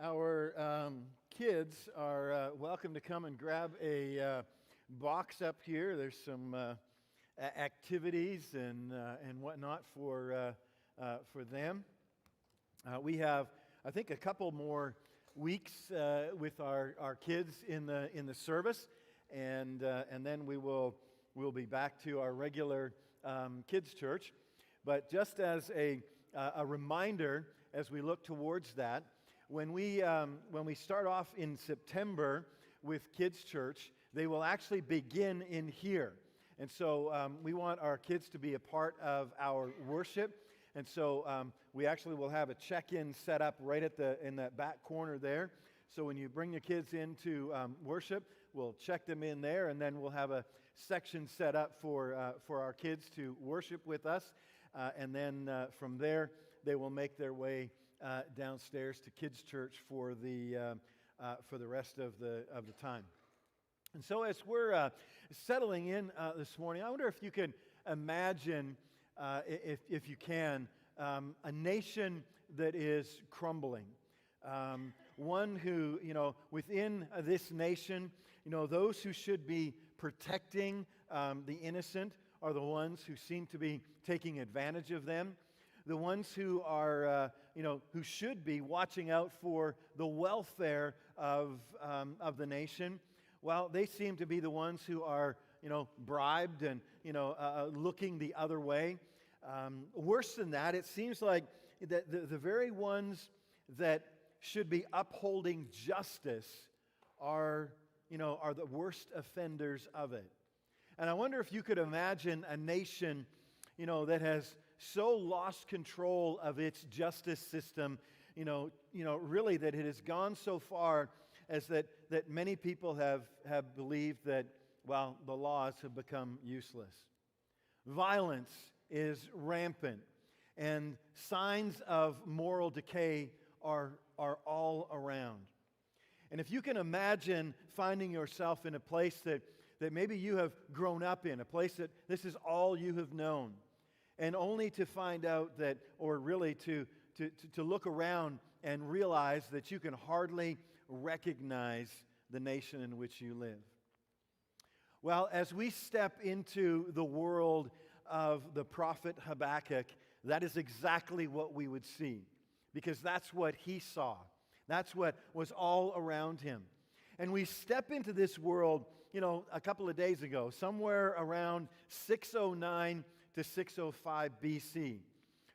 Our kids are welcome to come and grab a box up here. There's some activities and whatnot for them. We have, I think, a couple more weeks with our kids in the service, and then we'll be back to our regular kids church. But just as a reminder, as we look towards that. When we start off in September with Kids Church, they will actually begin in here. And so we want our kids to be a part of our worship. And so we actually will have a check-in set up right in that back corner there. So when you bring your kids into worship, we'll check them in there, and then we'll have a section set up for our kids to worship with us. And then from there, they will make their way downstairs to Kids Church for the rest of the time. And so as we're settling in this morning, I wonder if you could imagine, if you can, a nation that is crumbling. One who, within this nation, those who should be protecting the innocent are the ones who seem to be taking advantage of them. The ones who are, who should be watching out for the welfare of the nation, well, they seem to be the ones who are, bribed and, looking the other way. Worse than that, it seems like that the very ones that should be upholding justice are the worst offenders of it. And I wonder if you could imagine a nation, that has so lost control of its justice system, really that it has gone so far as that many people have believed that, well, the laws have become useless. Violence is rampant, and signs of moral decay are all around. And if you can imagine finding yourself in a place that maybe you have grown up in, a place that this is all you have known, and only to find out that, or really to look around and realize that you can hardly recognize the nation in which you live. Well, as we step into the world of the prophet Habakkuk, that is exactly what we would see, because that's what he saw. That's what was all around him. And we step into this world, a couple of days ago, somewhere around 609 to 605 BC.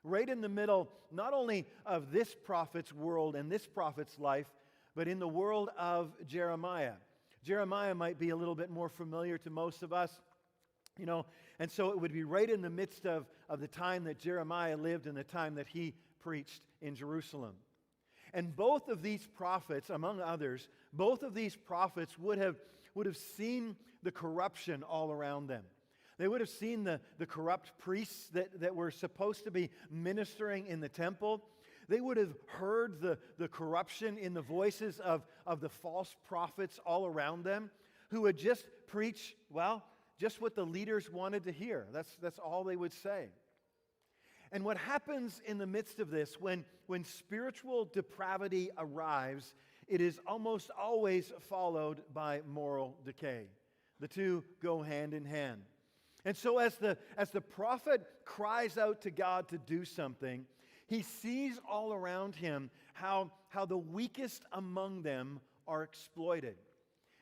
Right in the middle, not only of this prophet's world and this prophet's life, but in the world of Jeremiah. Jeremiah might be a little bit more familiar to most of us, and so it would be right in the midst of the time that Jeremiah lived and the time that he preached in Jerusalem. And both of these prophets, among others, both of these prophets would have seen the corruption all around them. They would have seen the corrupt priests that were supposed to be ministering in the temple. They would have heard the corruption in the voices of the false prophets all around them, who would just preach, well, just what the leaders wanted to hear. That's all they would say. And what happens in the midst of this, when spiritual depravity arrives, it is almost always followed by moral decay. The two go hand in hand. And so as the prophet cries out to God to do something, he sees all around him how the weakest among them are exploited.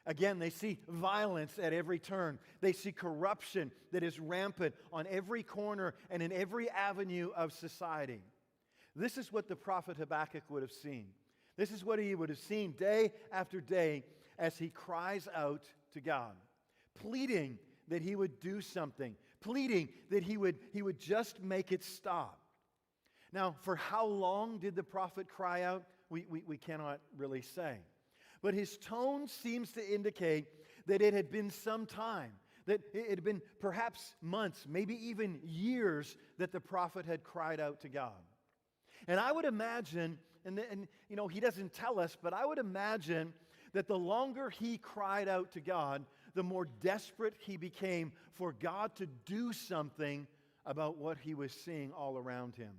Again, they see violence at every turn. They see corruption that is rampant on every corner and in every avenue of society. This is what the prophet Habakkuk would have seen. This is what he would have seen day after day as he cries out to God, pleading that he would do something, pleading that he would just make it stop. Now, for how long did the prophet cry out? We cannot really say. But his tone seems to indicate that it had been some time, that it had been perhaps months, maybe even years that the prophet had cried out to God. And I would imagine, and he doesn't tell us, but I would imagine that the longer he cried out to God, the more desperate he became for God to do something about what he was seeing all around him.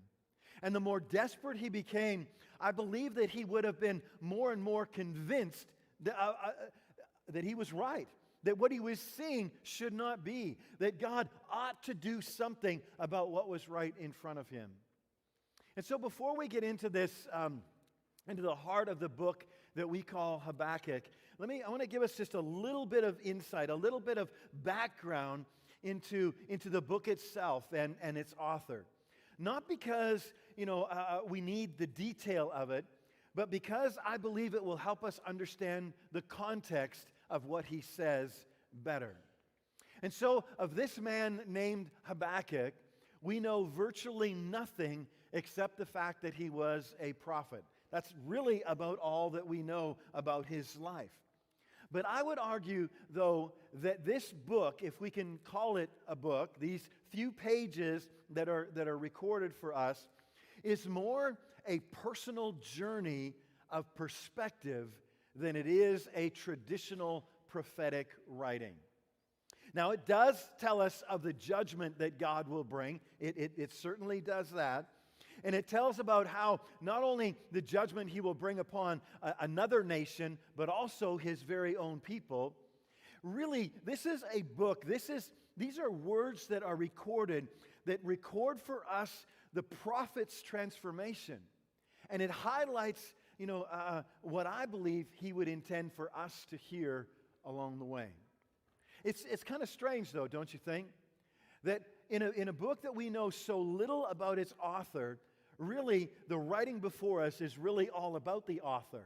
And the more desperate he became, I believe that he would have been more and more convinced that he was right, that what he was seeing should not be, that God ought to do something about what was right in front of him. And so before we get into this, into the heart of the book that we call Habakkuk, I want to give us just a little bit of insight, a little bit of background into the book itself and its author. Not because, we need the detail of it, but because I believe it will help us understand the context of what he says better. And so, of this man named Habakkuk, we know virtually nothing except the fact that he was a prophet. That's really about all that we know about his life. But I would argue, though, that this book, if we can call it a book, these few pages that are recorded for us, is more a personal journey of perspective than it is a traditional prophetic writing. Now, it does tell us of the judgment that God will bring. It certainly does that. And it tells about how not only the judgment he will bring upon another nation, but also his very own people. Really, this is a book. These are words that are recorded, that record for us the prophet's transformation. And it highlights, what I believe he would intend for us to hear along the way. It's kind of strange, though, don't you think? That in a book that we know so little about its author, really, the writing before us is really all about the author.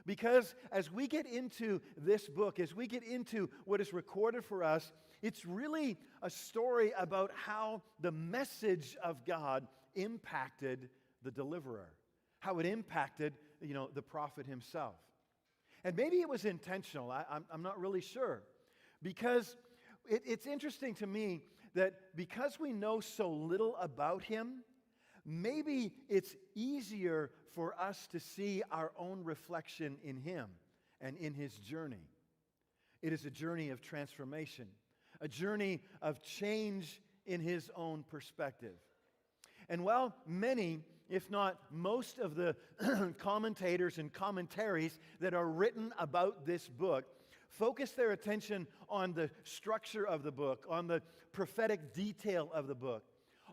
Because as we get into this book, as we get into what is recorded for us, it's really a story about how the message of God impacted the deliverer, how it impacted, the prophet himself. And maybe it was intentional. I'm not really sure. Because it's interesting to me that because we know so little about him, maybe it's easier for us to see our own reflection in him and in his journey. It is a journey of transformation, a journey of change in his own perspective. And while many, if not most of the commentators and commentaries that are written about this book focus their attention on the structure of the book, on the prophetic detail of the book,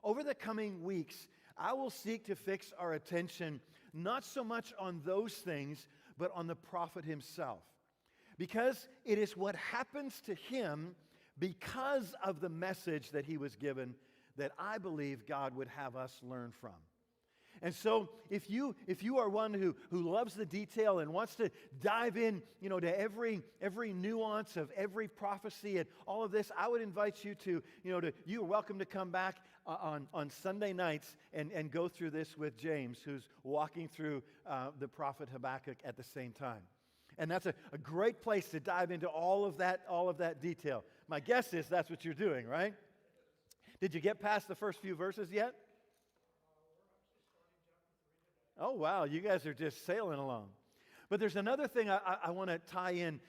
over the coming weeks, I will seek to fix our attention not so much on those things, but on the prophet himself. Because it is what happens to him because of the message that he was given that I believe God would have us learn from. And so if you are one who loves the detail and wants to dive in, to every nuance of every prophecy and all of this, I would invite you to you are welcome to come back on Sunday nights and go through this with James, who's walking through the prophet Habakkuk at the same time. And that's a great place to dive into all of that detail. My guess is that's what you're doing, right? Did you get past the first few verses yet? Oh, wow, you guys are just sailing along. But there's another thing I want to tie in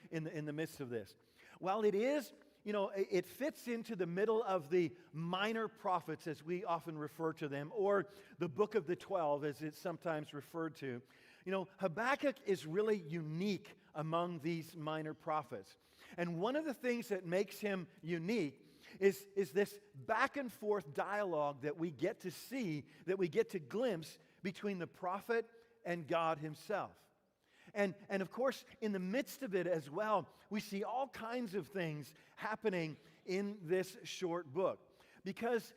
the midst of this. While it is, it fits into the middle of the minor prophets, as we often refer to them, or the book of the 12, as it's sometimes referred to. Habakkuk is really unique among these minor prophets. And one of the things that makes him unique is this back and forth dialogue that we get to see, that we get to glimpse between the prophet and God himself. And of course, in the midst of it as well, we see all kinds of things happening in this short book. Because,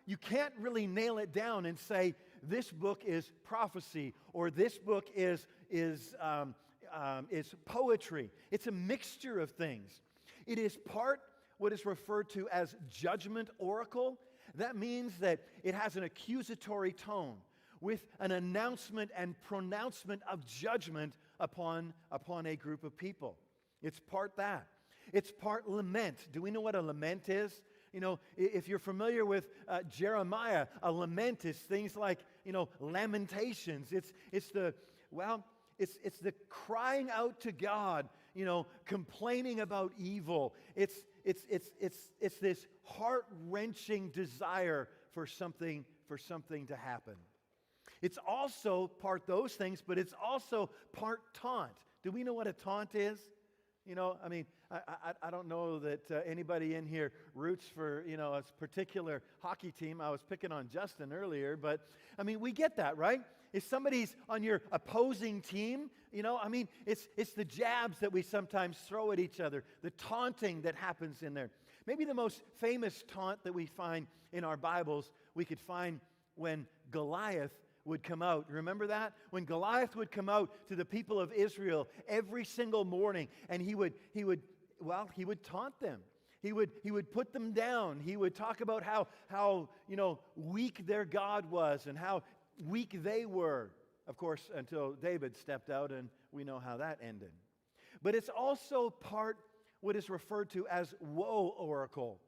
you can't really nail it down and say, this book is prophecy, or this book is poetry. It's a mixture of things. It is part what is referred to as judgment oracle. That means that it has an accusatory tone with an announcement and pronouncement of judgment upon a group of people. It's part that. It's part lament. Do we know what a lament is? If you're familiar with Jeremiah, a lament is things like, lamentations. It's the crying out to God, complaining about evil. It's this heart-wrenching desire for something to happen. It's also part those things, but it's also part taunt. Do we know what a taunt is? You know, I mean, I don't know that anybody in here roots for, you know, a particular hockey team. I was picking on Justin earlier, but, I mean, we get that, right? If somebody's on your opposing team, you know, I mean, it's the jabs that we sometimes throw at each other, the taunting that happens in there. Maybe the most famous taunt that we find in our Bibles, we could find when Goliath would come out. Remember that? When Goliath would come out to the people of Israel every single morning, and he would taunt them. He would put them down. He would talk about how you know, weak their God was and how weak they were. Of course, until David stepped out, and we know how that ended. But it's also part what is referred to as woe oracle.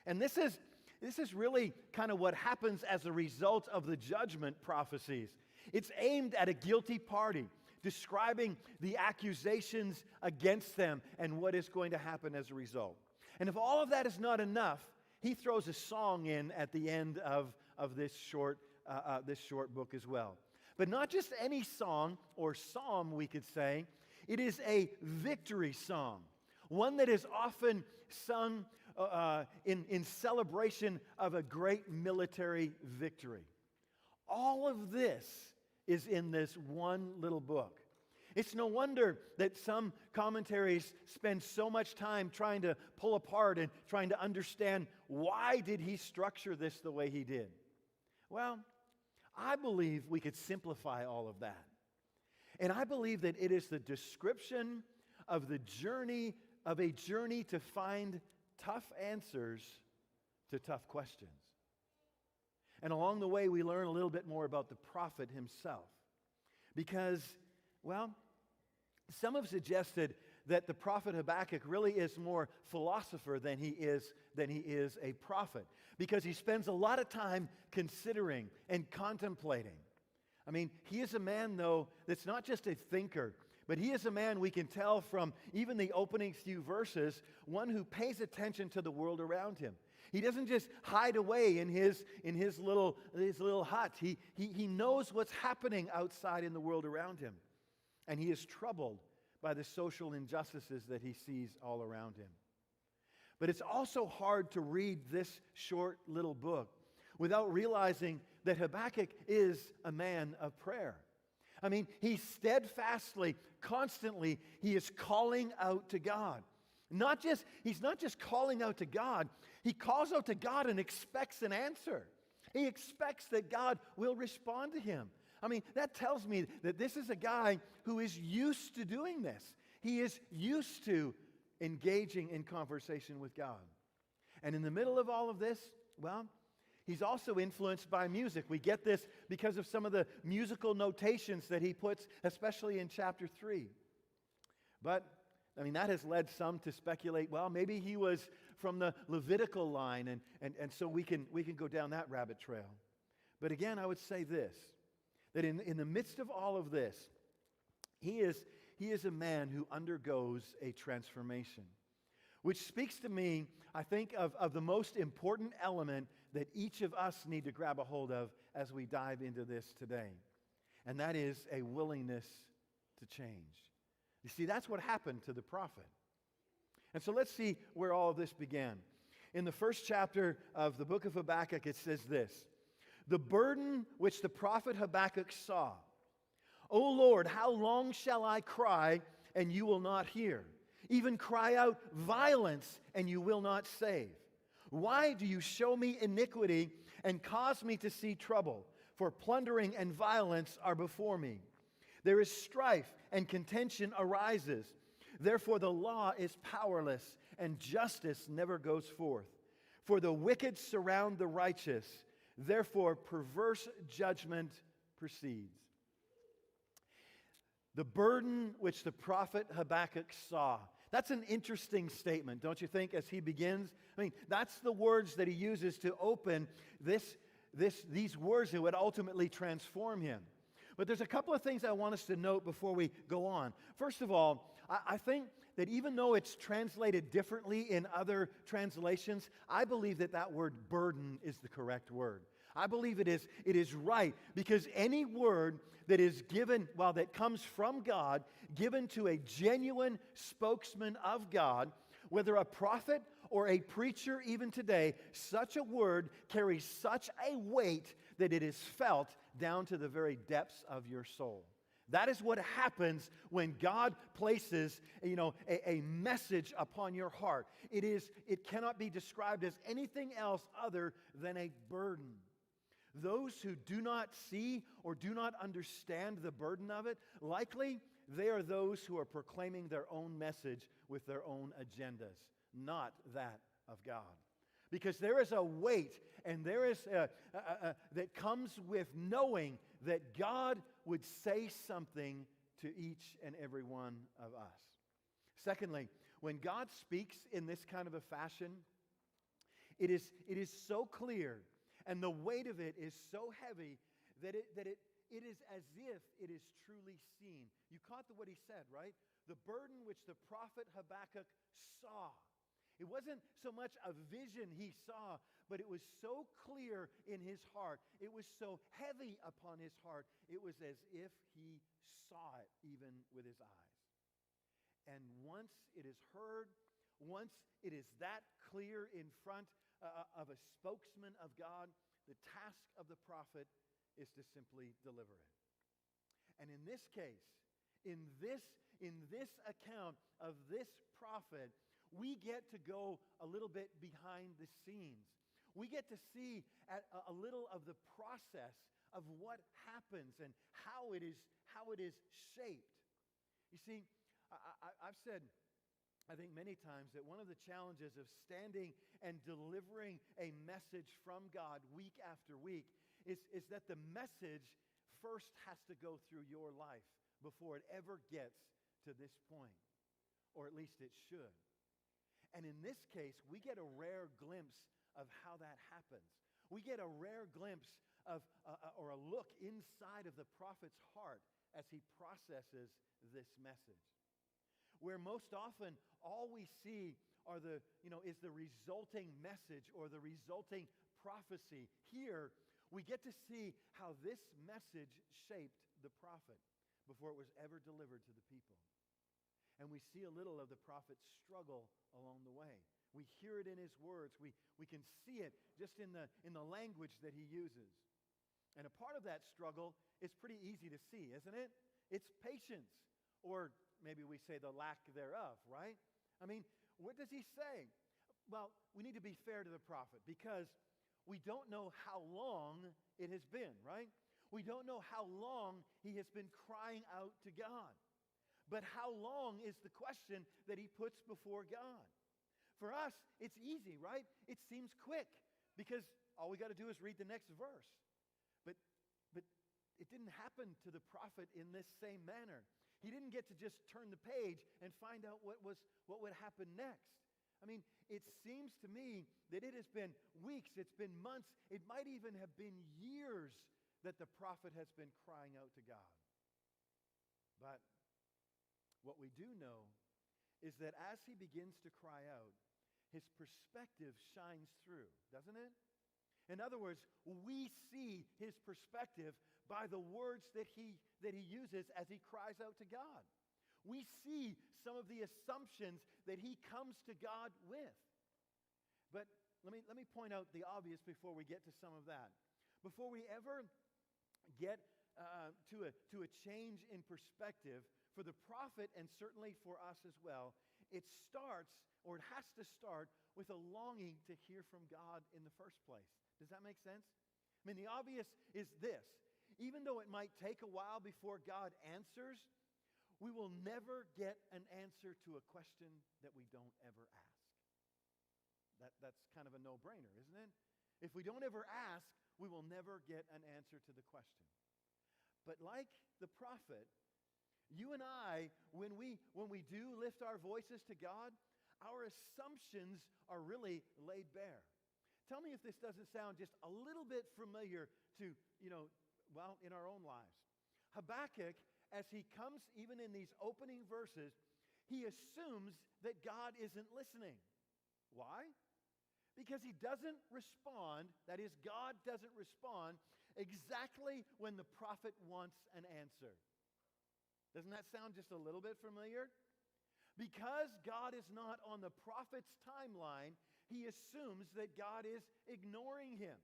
And this is really kind of what happens as a result of the judgment prophecies. It's aimed at a guilty party, describing the accusations against them and what is going to happen as a result. And if all of that is not enough, he throws a song in at the end of this short book as well. But not just any song or psalm, we could say. It is a victory song, one that is often sung in celebration of a great military victory. All of this is in this one little book. It's no wonder that some commentaries spend so much time trying to pull apart and trying to understand why did he structure this the way he did. Well, I believe we could simplify all of that. And I believe that it is the description of the journey, of a journey to find tough answers to tough questions. And along the way, we learn a little bit more about the prophet himself. Because, well, some have suggested that the prophet Habakkuk really is more philosopher than he is a prophet, because he spends a lot of time considering and contemplating. I mean, he is a man, though, that's not just a thinker, but he is a man, we can tell from even the opening few verses, one who pays attention to the world around him. He doesn't just hide away in his little hut. He knows what's happening outside in the world around him. And he is troubled by the social injustices that he sees all around him. But it's also hard to read this short little book without realizing that Habakkuk is a man of prayer. I mean, he steadfastly, constantly, he is calling out to God. He's not just calling out to God, he calls out to God and expects an answer. He expects that God will respond to him. I mean, that tells me that this is a guy who is used to doing this. He is used to engaging in conversation with God. And in the middle of all of this, well, he's also influenced by music. We get this because of some of the musical notations that he puts, especially in chapter 3. But, I mean, that has led some to speculate, well, maybe he was from the Levitical line, and so we can go down that rabbit trail. But again, I would say this, that in the midst of all of this, he is a man who undergoes a transformation, which speaks to me, I think, of the most important element that each of us need to grab a hold of as we dive into this today. And that is a willingness to change. You see, that's what happened to the prophet. And so let's see where all of this began. In the first chapter of the book of Habakkuk, it says this: "The burden which the prophet Habakkuk saw. O Lord, how long shall I cry, and you will not hear? Even cry out violence, and you will not save. Why do you show me iniquity and cause me to see trouble? For plundering and violence are before me. There is strife and contention arises. Therefore the law is powerless, and justice never goes forth. For the wicked surround the righteous. Therefore perverse judgment proceeds." The burden which the prophet Habakkuk saw. That's an interesting statement, don't you think, as he begins? I mean, that's the words that he uses to open these words that would ultimately transform him. But there's a couple of things I want us to note before we go on. First of all, I think that even though it's translated differently in other translations, I believe that word burden is the correct word. I believe it is right, because any word that is given, well, that comes from God, given to a genuine spokesman of God, whether a prophet or a preacher even today, such a word carries such a weight that it is felt down to the very depths of your soul. That is what happens when God places, a message upon your heart. It cannot be described as anything else other than a burden. Those who do not see or do not understand the burden of it, likely they are those who are proclaiming their own message with their own agendas, not that of God. Because there is a weight, and there is that comes with knowing that God would say something to each and every one of us. Secondly, when God speaks in this kind of a fashion, it is so clear, and the weight of it is so heavy that it is as if it is truly seen. You caught what he said, right? The burden which the prophet Habakkuk saw. It wasn't so much a vision he saw, but it was so clear in his heart. It was so heavy upon his heart. It was as if he saw it even with his eyes. And once it is heard, once it is that clear in front of a spokesman of God, the task of the prophet is to simply deliver it. And in this case, in this account of this prophet, we get to go a little bit behind the scenes. We get to see a little of the process of what happens and how it is shaped. You see, I've said, I think many times, that one of the challenges of standing and delivering a message from God week after week is that the message first has to go through your life before it ever gets to this point, or at least it should. And in this case, we get a rare glimpse of how that happens. We get a rare glimpse of, or a look inside of the prophet's heart as he processes this message. Where most often all we see is the resulting message or the resulting prophecy. Here, we get to see how this message shaped the prophet before it was ever delivered to the people. And we see a little of the prophet's struggle along the way. We hear it in his words. We can see it just in the language that he uses. And a part of that struggle is pretty easy to see, isn't it? It's patience, or maybe we say the lack thereof, right? I mean, what does he say? Well, we need to be fair to the prophet, because we don't know how long it has been, right? We don't know how long he has been crying out to God. But how long is the question that he puts before God? For us, it's easy, right? It seems quick, because all we got to do is read the next verse. But it didn't happen to the prophet in this same manner. He didn't get to just turn the page and find out what would happen next. I mean, it seems to me that it has been weeks, it's been months, it might even have been years that the prophet has been crying out to God. But what we do know is that as he begins to cry out, his perspective shines through, doesn't it? In other words, we see his perspective by the words that he uses as he cries out to God. We see some of the assumptions that he comes to God with. But let me point out the obvious before we get to some of that. Before we ever get to a change in perspective, for the prophet, and certainly for us as well, it starts, or it has to start, with a longing to hear from God in the first place. Does that make sense? I mean, the obvious is this. Even though it might take a while before God answers, we will never get an answer to a question that we don't ever ask. That's kind of a no-brainer, isn't it? If we don't ever ask, we will never get an answer to the question. But like the prophet, you and I, when we do lift our voices to God, our assumptions are really laid bare. Tell me if this doesn't sound just a little bit familiar to, in our own lives. Habakkuk, as he comes even in these opening verses, he assumes that God isn't listening. Why? Because he doesn't respond, that is, God doesn't respond exactly when the prophet wants an answer. Doesn't that sound just a little bit familiar? Because God is not on the prophet's timeline, he assumes that God is ignoring him.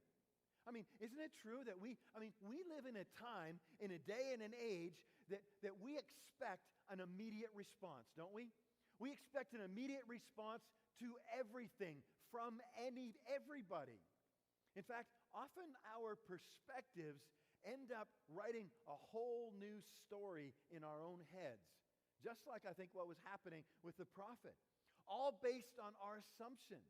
I mean, isn't it true that we live in a time, in a day and an age that we expect an immediate response, don't we? We expect an immediate response to everything from everybody. In fact, often our perspectives end up writing a whole new story in our own heads, just like I think what was happening with the prophet, all based on our assumptions.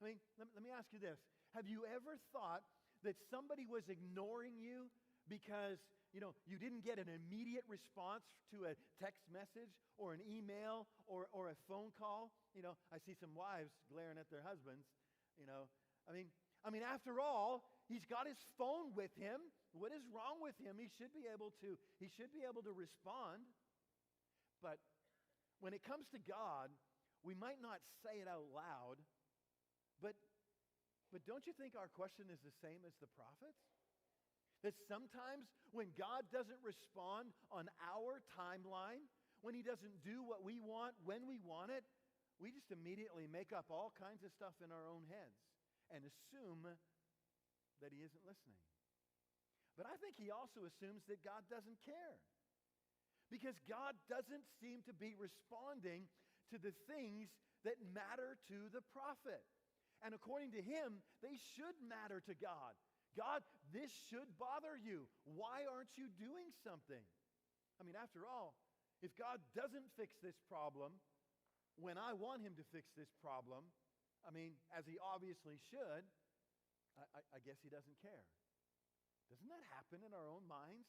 I mean, let me ask you this. Have you ever thought that somebody was ignoring you because, you didn't get an immediate response to a text message or an email or a phone call? I see some wives glaring at their husbands, I mean, after all, he's got his phone with him. What is wrong with him? He should be able to respond. But when it comes to God, we might not say it out loud, but don't you think our question is the same as the prophets? That sometimes when God doesn't respond on our timeline, when he doesn't do what we want when we want it, we just immediately make up all kinds of stuff in our own heads and assume that he isn't listening. But I think he also assumes that God doesn't care, because God doesn't seem to be responding to the things that matter to the prophet. And according to him, they should matter to God. God, this should bother you. Why aren't you doing something? I mean, after all, if God doesn't fix this problem when I want him to fix this problem, as he obviously should, I guess he doesn't care. Doesn't that happen in our own minds?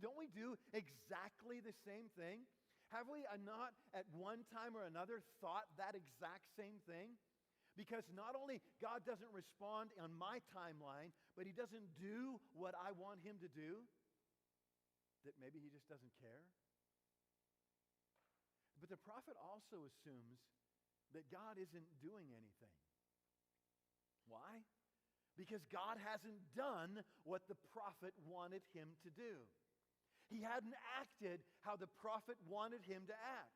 Don't we do exactly the same thing? Have we not at one time or another thought that exact same thing? Because not only God doesn't respond on my timeline, but he doesn't do what I want him to do, that maybe he just doesn't care. But the prophet also assumes that God isn't doing anything. Why? Because God hasn't done what the prophet wanted him to do. He hadn't acted how the prophet wanted him to act.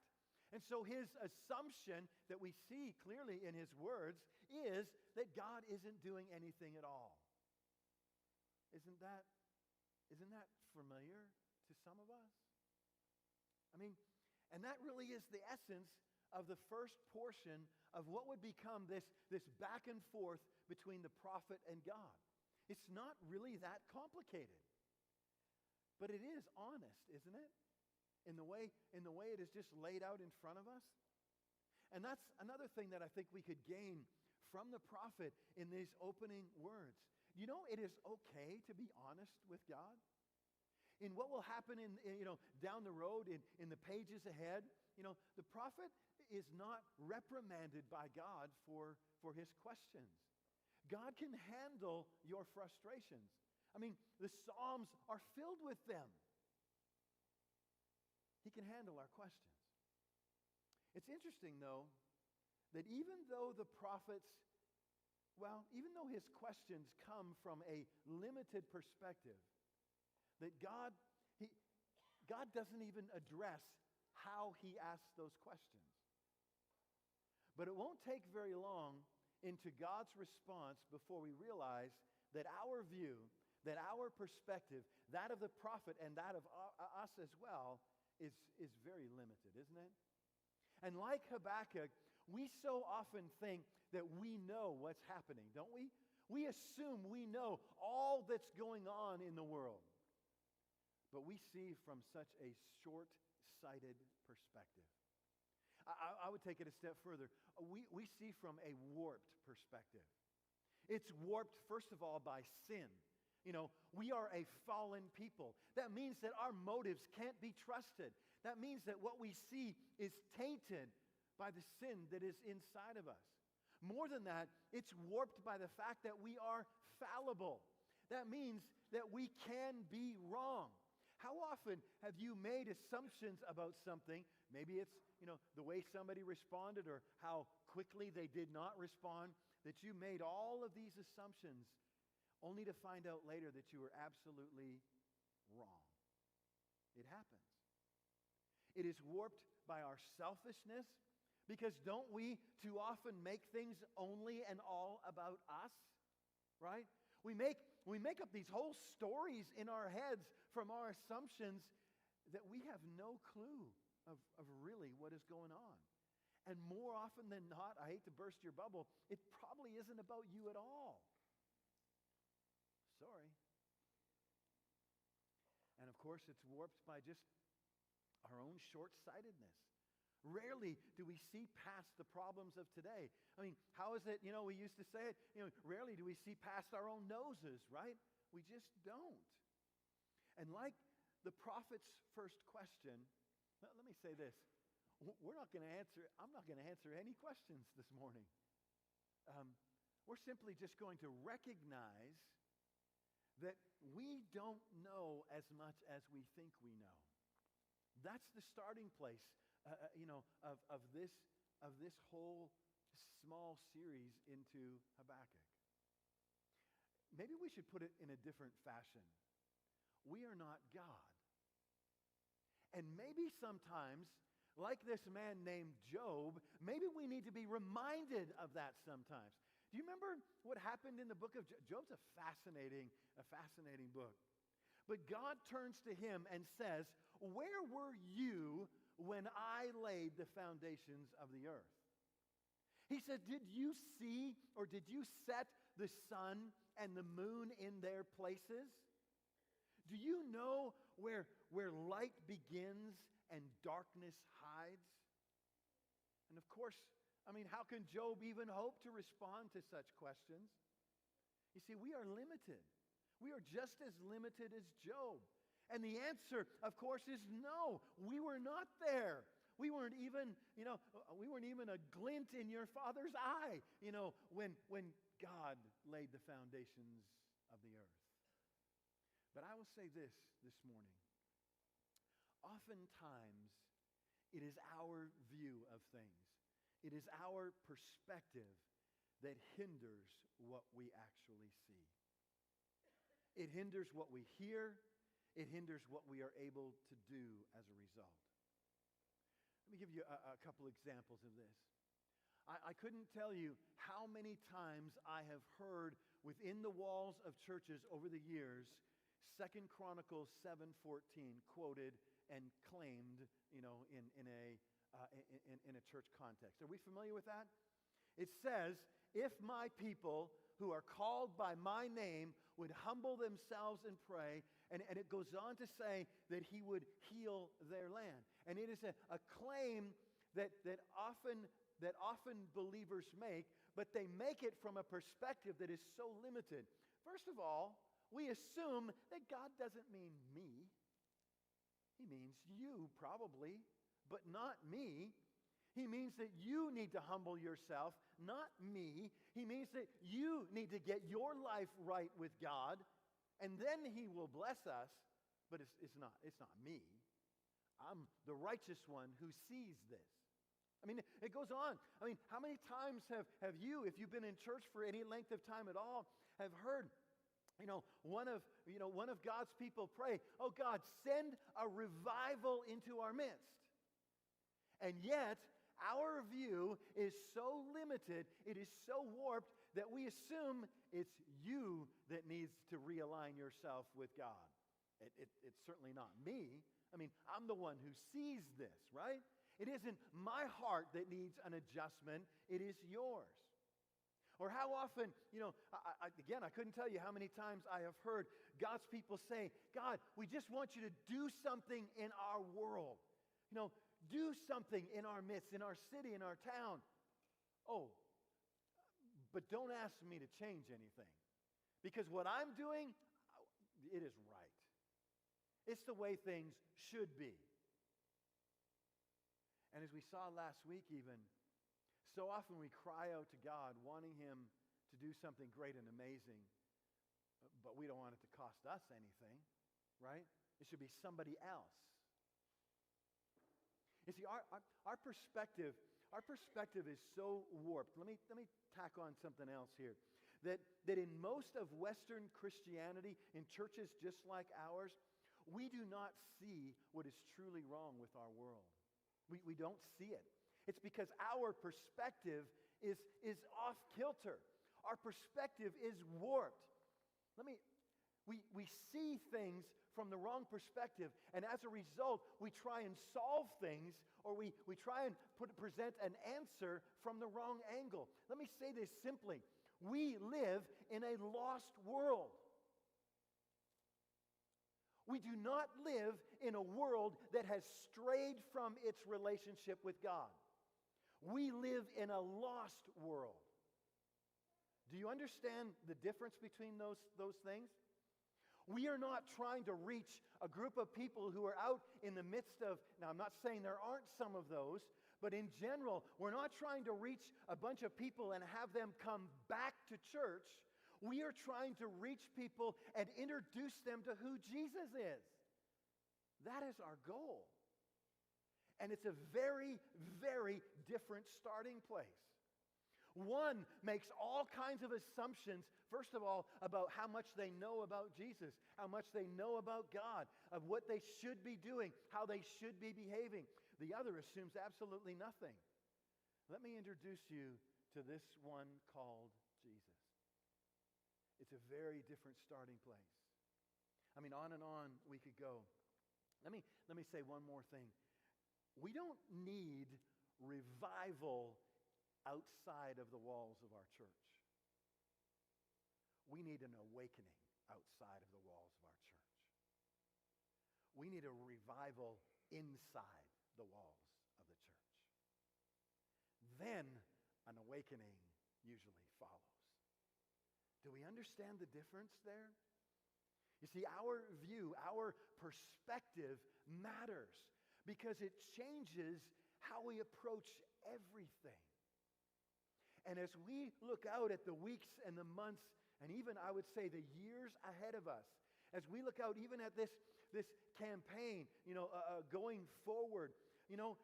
And so his assumption that we see clearly in his words is that God isn't doing anything at all. Isn't that familiar to some of us? And that really is the essence of the first portion of what would become this back and forth between the prophet and God. It's not really that complicated. But it is honest, isn't it? In the way it is just laid out in front of us. And that's another thing that I think we could gain from the prophet in these opening words. It is okay to be honest with God. In what will happen down the road, in the pages ahead, the prophet is not reprimanded by God for his questions. God can handle your frustrations. The Psalms are filled with them. He can handle our questions. It's interesting, though, that even though his questions come from a limited perspective, that God doesn't even address how he asks those questions. But it won't take very long into God's response before we realize that our view, that our perspective, that of the prophet and that of us as well, is very limited, isn't it? And like Habakkuk, we so often think that we know what's happening, don't we? We assume we know all that's going on in the world. But we see from such a short-sighted perspective. I would take it a step further. We see from a warped perspective. It's warped, first of all, by sin. We are a fallen people. That means that our motives can't be trusted. That means that what we see is tainted by the sin that is inside of us. More than that, it's warped by the fact that we are fallible. That means that we can be wrong. How often have you made assumptions about something? Maybe it's, the way somebody responded or how quickly they did not respond, that you made all of these assumptions only to find out later that you were absolutely wrong. It happens. It is warped by our selfishness, because don't we too often make things only and all about us, right? We make up these whole stories in our heads from our assumptions that we have no clue of really what is going on. And more often than not, I hate to burst your bubble, it probably isn't about you at all. Sorry. And of course, it's warped by just our own short-sightedness. Rarely do we see past the problems of today. I mean, how is it, we used to say it, rarely do we see past our own noses, right? We just don't. And like the prophet's first question, let me say this. I'm not going to answer any questions this morning. We're simply just going to recognize that we don't know as much as we think we know. That's the starting place, of this whole small series into Habakkuk. Maybe we should put it in a different fashion. We are not God. And maybe sometimes, like this man named Job, maybe we need to be reminded of that sometimes. Do you remember what happened in the book of Job? Job's a fascinating book. But God turns to him and says, "Where were you when I laid the foundations of the earth?" He said, "Did you see or did you set the sun and the moon in their places? Do you know where light begins and darkness hides?" And of course, how can Job even hope to respond to such questions? You see, we are limited. We are just as limited as Job. And the answer, of course, is no. We were not there. We weren't even a glint in your Father's eye, when God laid the foundations of the earth. But I will say this morning. Oftentimes, it is our view of things. It is our perspective that hinders what we actually see. It hinders what we hear. It hinders what we are able to do as a result. Let me give you a couple examples of this. I couldn't tell you how many times I have heard within the walls of churches over the years 2 Chronicles 7:14 quoted and claimed, in a church context. Are we familiar with that? It says, "If my people who are called by my name would humble themselves and pray," and it goes on to say that he would heal their land. And it is a claim that often believers make, but they make it from a perspective that is so limited. First of all, we assume that God doesn't mean me. He means you, probably, but not me. He means that you need to humble yourself, not me. He means that you need to get your life right with God, and then He will bless us. But it's not me. I'm the righteous one who sees this. It goes on. How many times have you, if you've been in church for any length of time at all, have heard one of God's people pray, "Oh God, send a revival into our midst." And yet, our view is so limited, it is so warped, that we assume it's you that needs to realign yourself with God. It's certainly not me. I'm the one who sees this, right? It isn't my heart that needs an adjustment, it is yours. Or how often, I couldn't tell you how many times I have heard God's people say, "God, we just want you to do something in our world. Do something in our midst, in our city, in our town." Oh, but don't ask me to change anything. Because what I'm doing, it is right. It's the way things should be. And as we saw last week even, so often we cry out to God wanting Him to do something great and amazing, but we don't want it to cost us anything, right? It should be somebody else. You see, our perspective is so warped. Let me tack on something else here. That in most of Western Christianity, in churches just like ours, we do not see what is truly wrong with our world. We don't see it. It's because our perspective is off kilter. Our perspective is warped. We see things from the wrong perspective, and as a result, we try and solve things, or we try and present an answer from the wrong angle. Let me say this simply. We live in a lost world. We do not live in a world that has strayed from its relationship with God. We live in a lost world. Do you understand the difference between those things? We are not trying to reach a group of people who are out in the midst of, now I'm not saying there aren't some of those, but in general, we're not trying to reach a bunch of people and have them come back to church. We are trying to reach people and introduce them to who Jesus is. That is our goal. And it's a very, very different starting place. One makes all kinds of assumptions, first of all, about how much they know about Jesus, how much they know about God, of what they should be doing, how they should be behaving. The other assumes absolutely nothing. Let me introduce you to this one called Jesus. It's a very different starting place. I mean, on and on we could go. Let me say one more thing. We don't need revival outside of the walls of our church. We need an awakening outside of the walls of our church. We need a revival inside the walls of the church. Then an awakening usually follows. Do we understand the difference there? You see, our view, our perspective matters because it changes how we approach everything. And as we look out at the weeks and the months, and even I would say the years ahead of us, as we look out even at this campaign, going forward,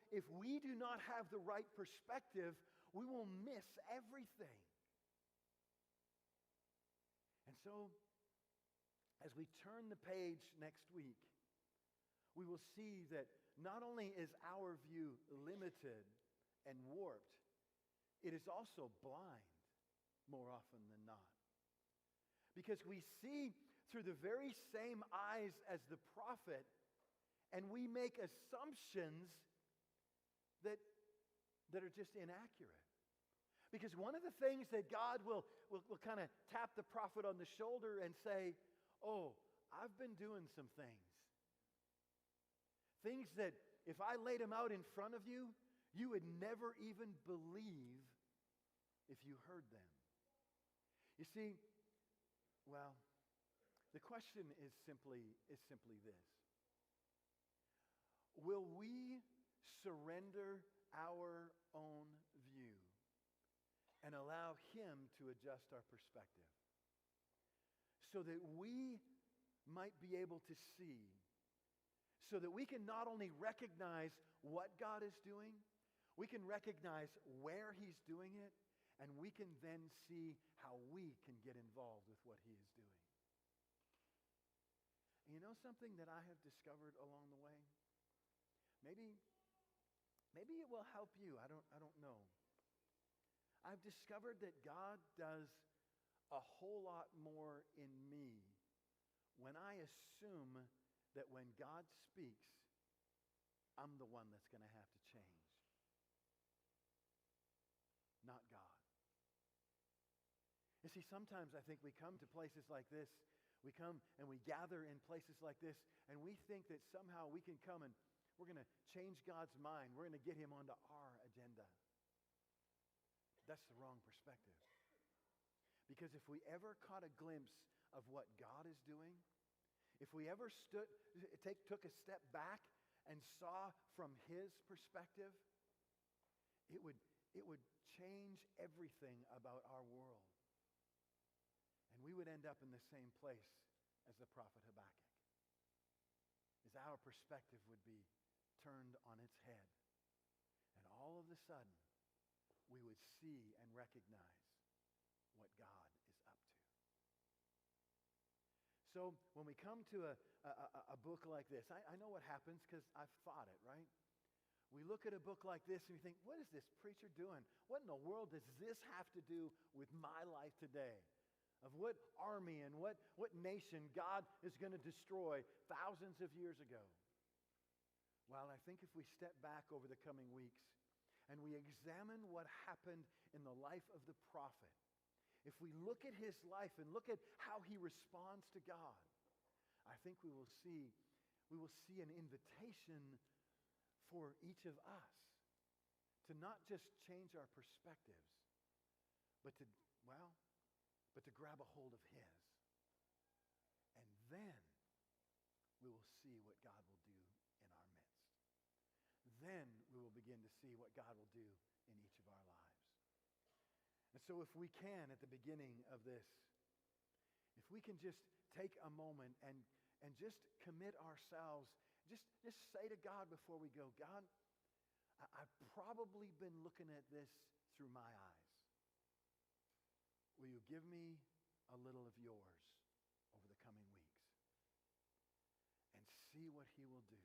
if we do not have the right perspective, we will miss everything. And so, as we turn the page next week, we will see that not only is our view limited and warped, it is also blind more often than not. Because we see through the very same eyes as the prophet, and we make assumptions that are just inaccurate. Because one of the things that God will kind of tap the prophet on the shoulder and say, oh, I've been doing some things. Things that if I laid them out in front of you, you would never even believe if you heard them. You see, well, the question is simply this. Will we surrender our own view and allow Him to adjust our perspective so that we might be able to see, so that we can not only recognize what God is doing, we can recognize where He's doing it, and we can then see how we can get involved with what He is doing. And you know something that I have discovered along the way? Maybe it will help you. I don't know. I've discovered that God does a whole lot more in me when I assume that when God speaks, I'm the one that's going to have to change, not God. You see, sometimes I think we come to places like this, we come and we gather in places like this, and we think that somehow we can come and we're going to change God's mind. We're going to get Him onto our agenda. That's the wrong perspective. Because if we ever caught a glimpse of what God is doing, if we ever took a step back and saw from His perspective, it would change everything about our world. And we would end up in the same place as the prophet Habakkuk. our perspective would be turned on its head. And all of a sudden, we would see and recognize what God is up to. So when we come to a book like this, I know what happens because I've fought it, right? We look at a book like this and we think, what is this preacher doing? What in the world does this have to do with my life today? Of what army and what nation God is going to destroy thousands of years ago? Well, I think if we step back over the coming weeks and we examine what happened in the life of the prophet, if we look at his life and look at how he responds to God, I think we will see an invitation for each of us to not just change our perspectives, but to grab a hold of his. And then we will see what God will do in our midst. Then we will begin to see what God will do in each of our lives. And so if we can, at the beginning of this, if we can just take a moment and just commit ourselves, just say to God before we go, God, I've probably been looking at this through my eyes. Will you give me a little of yours over the coming weeks? And see what he will do